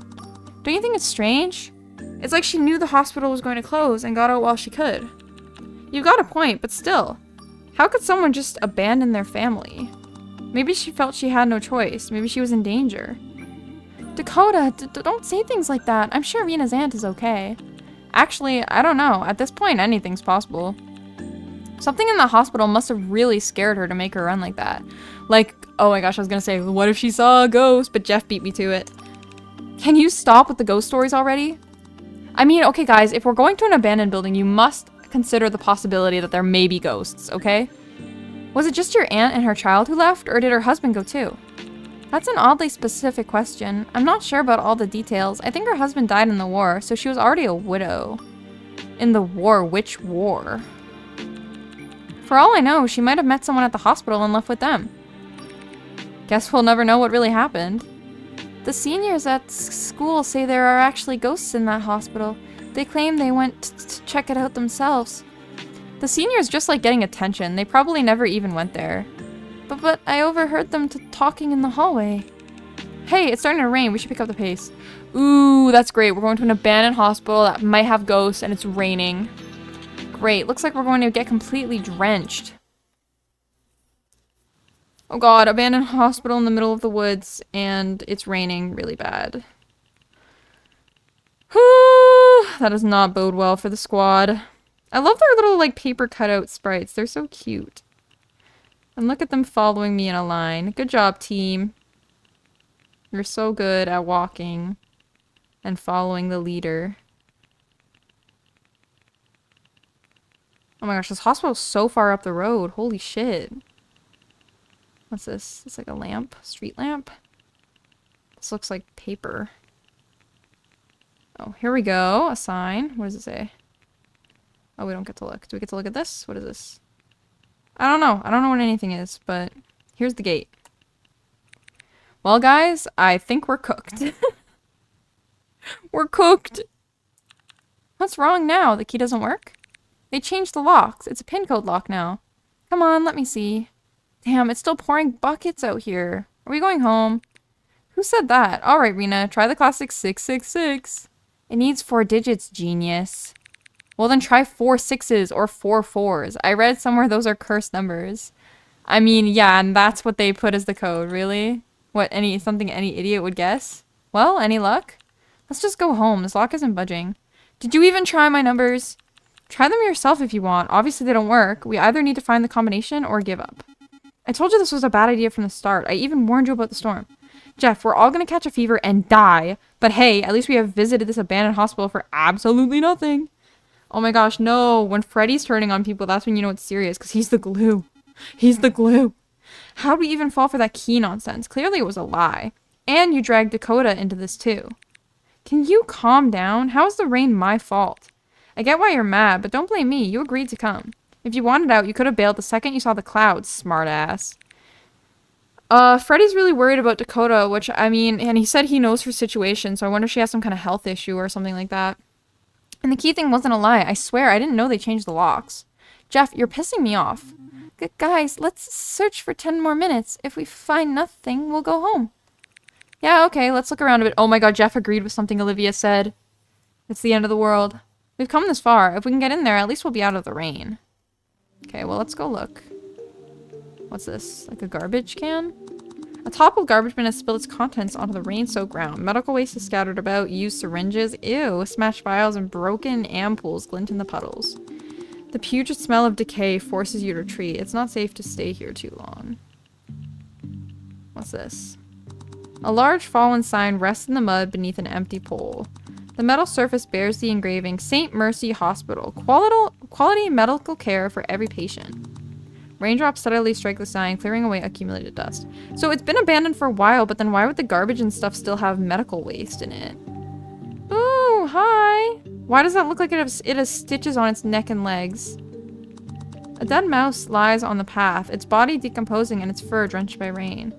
Don't you think it's strange? It's like she knew the hospital was going to close and got out while she could. You've got a point, but still. How could someone just abandon their family? Maybe she felt she had no choice. Maybe she was in danger. Dakota, don't say things like that. I'm sure Rena's aunt is okay. Actually, I don't know. At this point, anything's possible. Something in the hospital must have really scared her to make her run like that. Like, oh my gosh, I was gonna say, what if she saw a ghost? But Jeff beat me to it. Can you stop with the ghost stories already? I mean, okay guys, if we're going to an abandoned building, you must consider the possibility that there may be ghosts, okay? Was it just your aunt and her child who left, or did her husband go too? That's an oddly specific question. I'm not sure about all the details. I think her husband died in the war, so she was already a widow. In the war? Which war? For all I know, she might have met someone at the hospital and left with them. Guess we'll never know what really happened. The seniors at school say there are actually ghosts in that hospital. They claim they went to check it out themselves. The seniors just like getting attention. They probably never even went there. But I overheard them talking in the hallway. Hey, it's starting to rain. We should pick up the pace. Ooh, that's great. We're going to an abandoned hospital that might have ghosts and it's raining. Great. Looks like we're going to get completely drenched. Oh god, abandoned hospital in the middle of the woods and it's raining really bad. Whew, that does not bode well for the squad. I love their little like paper cutout sprites. They're so cute. And look at them following me in a line. Good job, team. You're so good at walking and following the leader. Oh my gosh, this hospital's so far up the road. Holy shit. What's this? It's like a lamp? Street lamp? This looks like paper. Oh, here we go. A sign. What does it say? Oh, we don't get to look. Do we get to look at this? What is this? I don't know. I don't know what anything is, but here's the gate. Well, guys, I think we're cooked. We're cooked. What's wrong now? The key doesn't work? They changed the locks. It's a pin code lock now. Come on, let me see. Damn, it's still pouring buckets out here. Are we going home? Who said that? Alright, Rena, try the classic 666. It needs 4 digits, genius. Well, then try 4 6s or 4 4s. I read somewhere those are cursed numbers. I mean, yeah, and that's what they put as the code, really? What, something any idiot would guess? Well, any luck? Let's just go home. This lock isn't budging. Did you even try my numbers? Try them yourself if you want. Obviously they don't work. We either need to find the combination or give up. I told you this was a bad idea from the start. I even warned you about the storm. Jeff, we're all gonna catch a fever and die. But hey, at least we have visited this abandoned hospital for absolutely nothing. Oh my gosh, no. When Freddy's turning on people, that's when you know it's serious, because he's the glue. He's the glue. How'd we even fall for that key nonsense? Clearly it was a lie. And you dragged Dakota into this too. Can you calm down? How is the rain my fault? I get why you're mad, but don't blame me. You agreed to come. If you wanted out, you could have bailed the second you saw the clouds, smartass. Freddy's really worried about Dakota, which, I mean, and he said he knows her situation, so I wonder if she has some kind of health issue or something like that. And the key thing wasn't a lie. I swear, I didn't know they changed the locks. Jeff, you're pissing me off. Guys, let's search for 10 more minutes. If we find nothing, we'll go home. Yeah, okay, let's look around a bit. Oh my god, Jeff agreed with something Olivia said. It's the end of the world. We've come this far. If we can get in there, at least we'll be out of the rain. Okay, well, let's go look. What's this? Like a garbage can? A toppled garbage bin has spilled its contents onto the rain-soaked ground. Medical waste is scattered about. Used syringes. Ew. Smashed vials and broken ampoules glint in the puddles. The putrid smell of decay forces you to retreat. It's not safe to stay here too long. What's this? A large fallen sign rests in the mud beneath an empty pole. The metal surface bears the engraving, St. Mercy Hospital. Quality medical care for every patient. Raindrops steadily strike the sign, clearing away accumulated dust. So it's been abandoned for a while, but then why would the garbage and stuff still have medical waste in it? Ooh, hi! Why does that look like it has stitches on its neck and legs? A dead mouse lies on the path, its body decomposing and its fur drenched by rain.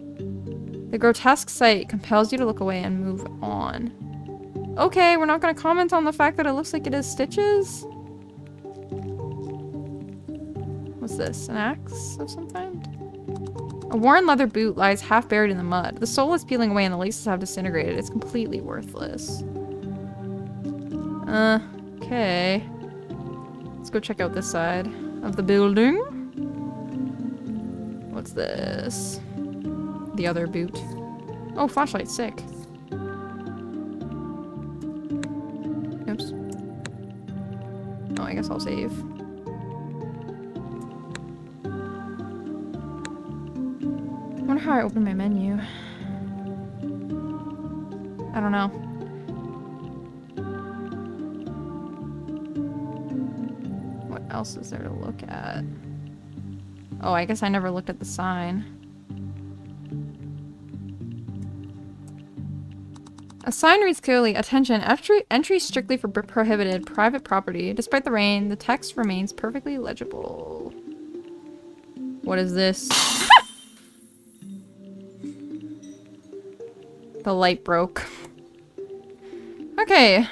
The grotesque sight compels you to look away and move on. Okay, we're not going to comment on the fact that it looks like it has stitches. What's this? An axe of some kind? A worn leather boot lies half buried in the mud. The sole is peeling away and the laces have disintegrated. It's completely worthless. Okay. Let's go check out this side of the building. What's this? The other boot. Oh, flashlight, sick. Oops. Oh, I guess I'll save. I wonder how I open my menu. I don't know. What else is there to look at? Oh, I guess I never looked at the sign. A sign reads clearly, "Attention, entry strictly for prohibited private property." Despite the rain, the text remains perfectly legible. What is this? The light broke. Okay.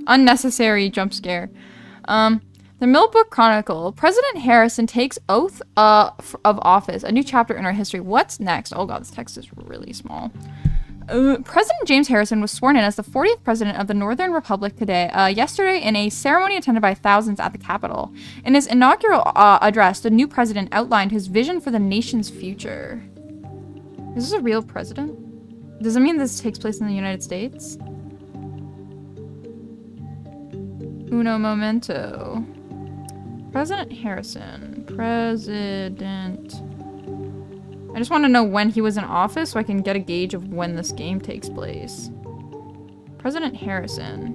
Unnecessary jump scare. The Millbrook Chronicle. President Harrison takes oath of office. A new chapter in our history. What's next? Oh god, this text is really small. President James Harrison was sworn in as the 40th president of the Northern Republic yesterday in a ceremony attended by thousands at the Capitol. In his inaugural address, the new president outlined his vision for the nation's future. Is this a real president? Does it mean this takes place in the United States? Uno momento. President Harrison. President. I just want to know when he was in office so I can get a gauge of when this game takes place. President Harrison.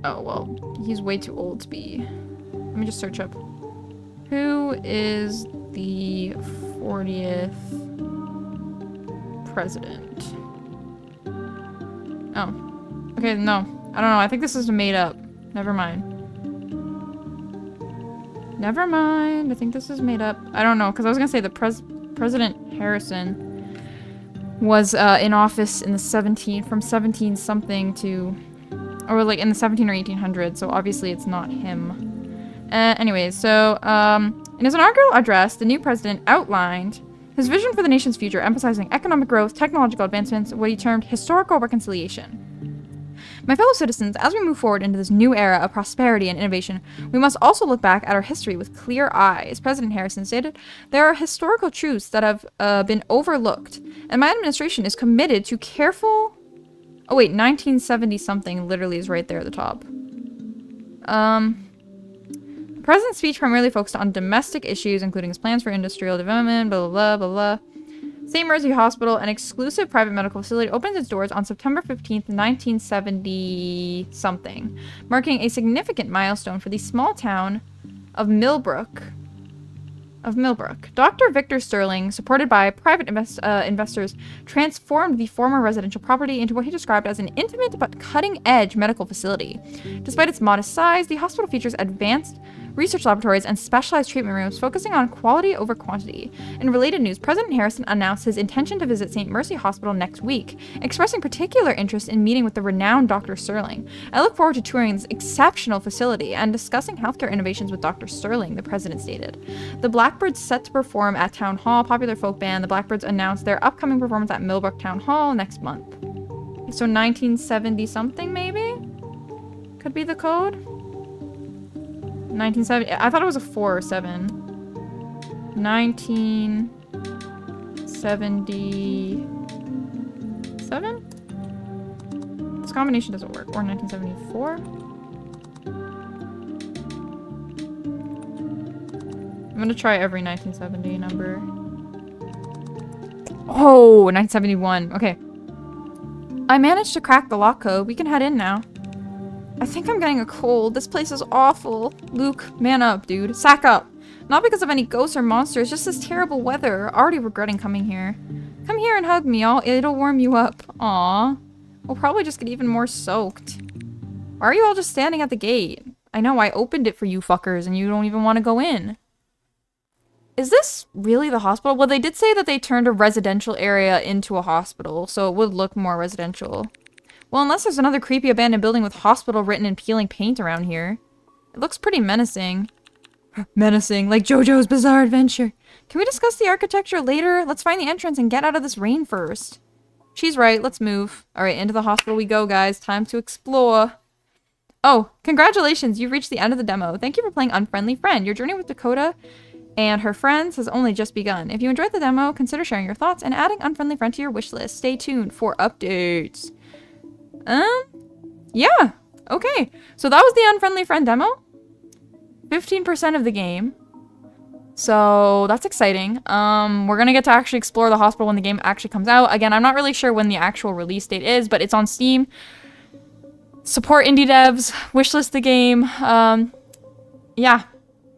Oh, well, he's way too old to be. Let me just search up. Who is the 40th president? Oh. Okay, no. I don't know. I think this is made up. Never mind. Never mind. I think this is made up. I don't know, because I was going to say the President Harrison was in office in the from 17 something to, or like in the 17 or 1800s, so obviously it's not him. Anyways, so in his inaugural address, the new president outlined his vision for the nation's future, emphasizing economic growth, technological advancements, what he termed historical reconciliation. My fellow citizens, as we move forward into this new era of prosperity and innovation, we must also look back at our history with clear eyes. President Harrison stated, "There are historical truths that have been overlooked, and my administration is committed to careful..." Oh wait, 1970 something literally is right there at the top. The president's speech primarily focused on domestic issues, including his plans for industrial development, blah, blah, blah, blah, blah. St. Mercy Hospital, an exclusive private medical facility, opens its doors on September 15th, 1970-something, marking a significant milestone for the small town of Millbrook. Dr. Victor Sterling, supported by private investors, transformed the former residential property into what he described as an intimate but cutting-edge medical facility. Despite its modest size, the hospital features advanced research laboratories and specialized treatment rooms focusing on quality over quantity. In related news, President Harrison announced his intention to visit St. Mercy Hospital next week, expressing particular interest in meeting with the renowned Dr. Sterling. "I look forward to touring this exceptional facility and discussing healthcare innovations with Dr. Sterling," the president stated. The Blackbirds set to perform at Town Hall, popular folk band. The Blackbirds announced their upcoming performance at Millbrook Town Hall next month. So 1970 something maybe? Could be the code? 1970. I thought it was a 4 or 7. 1977? This combination doesn't work. Or 1974? I'm gonna try every 1970 number. Oh, 1971. Okay. I managed to crack the lock code. We can head in now. I think I'm getting a cold. This place is awful. Luke, man up, dude. Sack up. Not because of any ghosts or monsters, just this terrible weather. Already regretting coming here. Come here and hug me. It'll warm you up. Aw. We'll probably just get even more soaked. Why are you all just standing at the gate? I know, I opened it for you fuckers and you don't even want to go in. Is this really the hospital? Well, they did say that they turned a residential area into a hospital, so it would look more residential. Well, unless there's another creepy abandoned building with hospital written in peeling paint around here. It looks pretty menacing. Menacing, like JoJo's Bizarre Adventure. Can we discuss the architecture later? Let's find the entrance and get out of this rain first. She's right, let's move. Alright, into the hospital we go, guys. Time to explore. Oh, congratulations, you've reached the end of the demo. Thank you for playing Unfriendly Friend. Your journey with Dakota and her friends has only just begun. If you enjoyed the demo, consider sharing your thoughts and adding Unfriendly Friend to your wishlist. Stay tuned for updates. Yeah. Okay. So that was the Unfriendly Friend demo. 15% of the game. So that's exciting. We're gonna get to actually explore the hospital when the game actually comes out. Again, I'm not really sure when the actual release date is, but it's on Steam. Support indie devs. Wishlist the game. Yeah.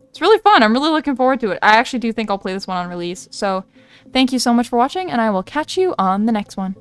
It's really fun. I'm really looking forward to it. I actually do think I'll play this one on release. So thank you so much for watching, and I will catch you on the next one.